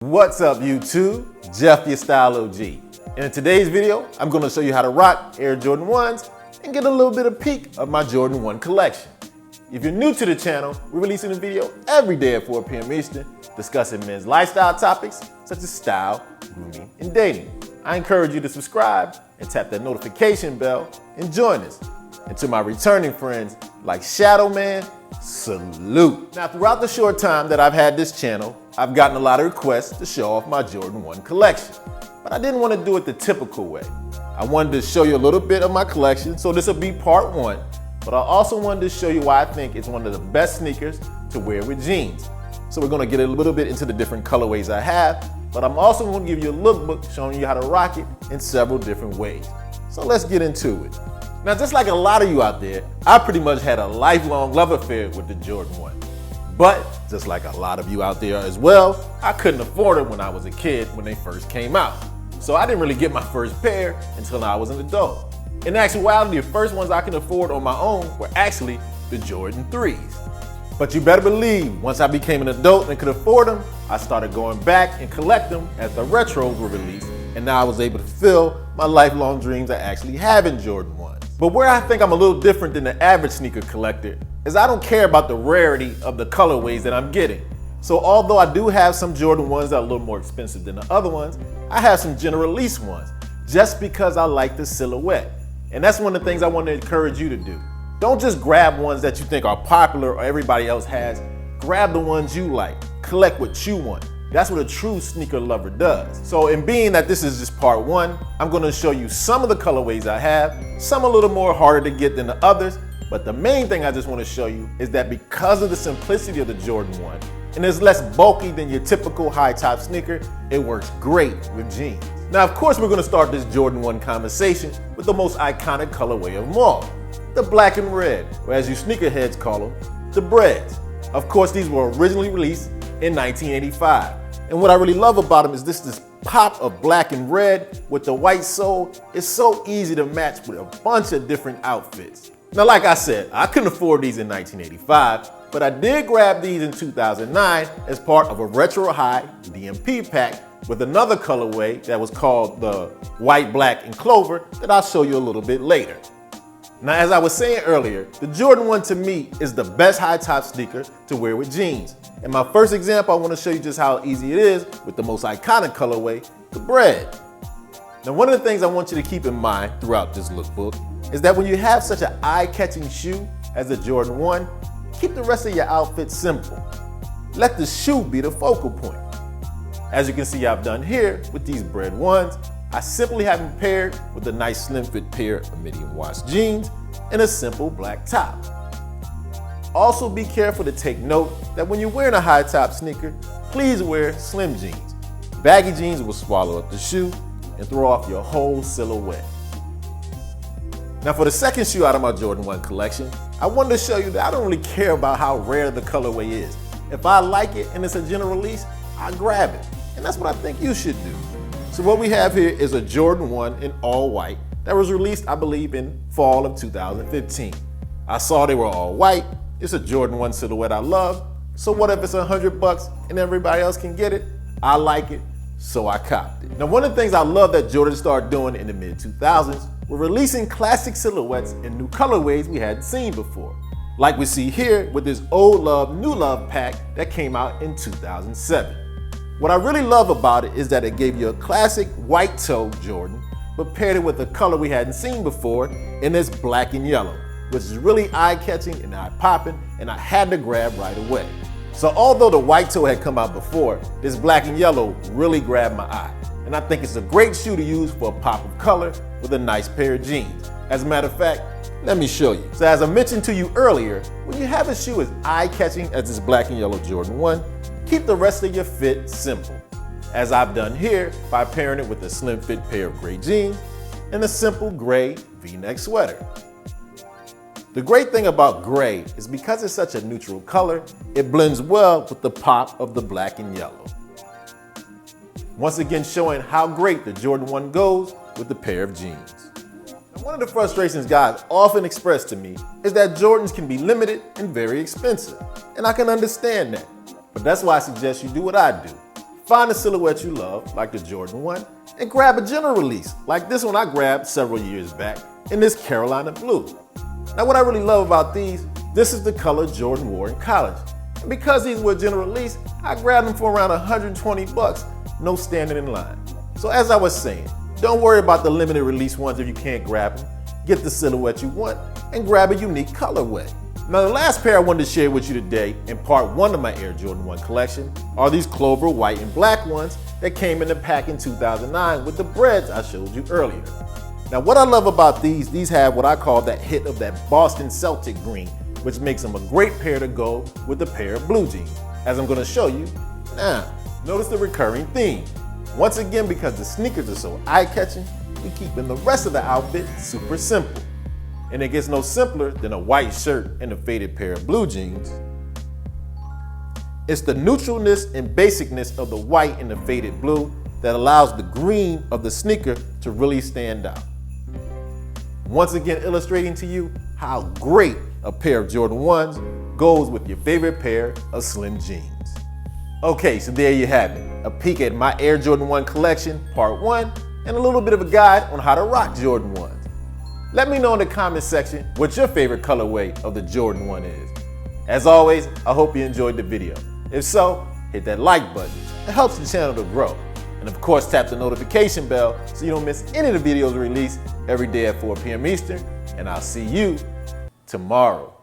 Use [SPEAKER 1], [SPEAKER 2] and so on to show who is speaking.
[SPEAKER 1] What's up YouTube? Jeff, your Style OG. And in today's video, I'm going to show you how to rock Air Jordan 1s and get a little bit of peek of my Jordan 1 collection. If you're new to the channel, we're releasing a video every day at 4 p.m. Eastern discussing men's lifestyle topics such as style, grooming, and dating. I encourage you to subscribe and tap that notification bell and join us. And to my returning friends like Shadow Man, salute. Now, throughout the short time that I've had this channel, I've gotten a lot of requests to show off my Jordan 1 collection, but I didn't want to do it the typical way. I wanted to show you a little bit of my collection, so this will be part 1, but I also wanted to show you why I think it's one of the best sneakers to wear with jeans. So we're going to get a little bit into the different colorways I have, but I'm also going to give you a lookbook showing you how to rock it in several different ways. So let's get into it. Now, just like a lot of you out there, I pretty much had a lifelong love affair with the Jordan 1. But just like a lot of you out there as well, I couldn't afford it when I was a kid when they first came out. So I didn't really get my first pair until I was an adult. In actuality, the first ones I can afford on my own were actually the Jordan 3s. But you better believe, once I became an adult and could afford them, I started going back and collect them as the retros were released, and now I was able to fulfill my lifelong dreams of actually having Jordan 1s. But where I think I'm a little different than the average sneaker collector is I don't care about the rarity of the colorways that I'm getting. So although I do have some Jordan 1s that are a little more expensive than the other ones, I have some general release ones just because I like the silhouette. And that's one of the things I want to encourage you to do. Don't just grab ones that you think are popular or everybody else has. Grab the ones you like. Collect what you want. That's what a true sneaker lover does. So in being that this is just part 1, I'm going to show you some of the colorways I have, some a little more harder to get than the others, but the main thing I just want to show you is that because of the simplicity of the Jordan 1, and it's less bulky than your typical high top sneaker, it works great with jeans. Now, of course, we're going to start this Jordan 1 conversation with the most iconic colorway of them all, the black and red, or as you sneakerheads call them, the breads. Of course, these were originally released in 1985. And what I really love about them is this pop of black and red with the white sole is so easy to match with a bunch of different outfits. Now, like I said, I couldn't afford these in 1985, but I did grab these in 2009 as part of a retro high DMP pack with another colorway that was called the white, black, and clover that I'll show you a little bit later. Now, as I was saying earlier, the Jordan 1 to me is the best high top sneaker to wear with jeans. In my first example, I want to show you just how easy it is with the most iconic colorway, the bread. Now, one of the things I want you to keep in mind throughout this lookbook is that when you have such an eye-catching shoe as the Jordan 1, keep the rest of your outfit simple. Let the shoe be the focal point. As you can see I've done here with these bread 1s, I simply have them paired with a nice slim fit pair of medium wash jeans and a simple black top. Also be careful to take note that when you're wearing a high top sneaker, please wear slim jeans. Baggy jeans will swallow up the shoe and throw off your whole silhouette. Now, for the second shoe out of my Jordan 1 collection, I wanted to show you that I don't really care about how rare the colorway is. If I like it and it's a general release, I grab it. And that's what I think you should do. So what we have here is a Jordan 1 in all white that was released, I believe, in fall of 2015. I saw they were all white. It's a Jordan 1 silhouette I love. So what if it's $100 and everybody else can get it? I like it, so I copped it. Now, one of the things I love that Jordan started doing in the mid-2000s were releasing classic silhouettes in new colorways we hadn't seen before. Like we see here with this Old Love, New Love pack that came out in 2007. What I really love about it is that it gave you a classic white toe Jordan, but paired it with a color we hadn't seen before in this black and yellow, which is really eye-catching and eye-popping, and I had to grab right away. So although the white toe had come out before, this black and yellow really grabbed my eye. And I think it's a great shoe to use for a pop of color with a nice pair of jeans. As a matter of fact, let me show you. So as I mentioned to you earlier, when you have a shoe as eye-catching as this black and yellow Jordan 1, keep the rest of your fit simple, as I've done here by pairing it with a slim fit pair of gray jeans and a simple gray V-neck sweater. The great thing about gray is because it's such a neutral color, it blends well with the pop of the black and yellow. Once again showing how great the Jordan 1 goes with the pair of jeans. Now, one of the frustrations guys often express to me is that Jordans can be limited and very expensive, and I can understand that. But that's why I suggest you do what I do. Find a silhouette you love, like the Jordan 1, and grab a general release, like this one I grabbed several years back in this Carolina blue. Now what I really love about these, this is the color Jordan wore in college. And because these were general release, I grabbed them for around 120 bucks, no standing in line. So as I was saying, don't worry about the limited release ones if you can't grab them. Get the silhouette you want and grab a unique colorway. Now the last pair I wanted to share with you today in part 1 of my Air Jordan 1 collection are these Clover white and black ones that came in the pack in 2009 with the breads I showed you earlier. Now what I love about these have what I call that hit of that Boston Celtic green, which makes them a great pair to go with a pair of blue jeans, as I'm going to show you now. Notice the recurring theme. Once again, because the sneakers are so eye-catching, we keeping the rest of the outfit super simple. And it gets no simpler than a white shirt and a faded pair of blue jeans. It's the neutralness and basicness of the white and the faded blue that allows the green of the sneaker to really stand out. Once again, illustrating to you how great a pair of Jordan 1s goes with your favorite pair of slim jeans. Okay, so there you have it, a peek at my Air Jordan 1 collection, part 1, and a little bit of a guide on how to rock Jordan 1s. Let me know in the comment section what your favorite colorway of the Jordan 1 is. As always, I hope you enjoyed the video. If so, hit that like button. It helps the channel to grow. And of course, tap the notification bell so you don't miss any of the videos released every day at 4 p.m. Eastern. And I'll see you tomorrow.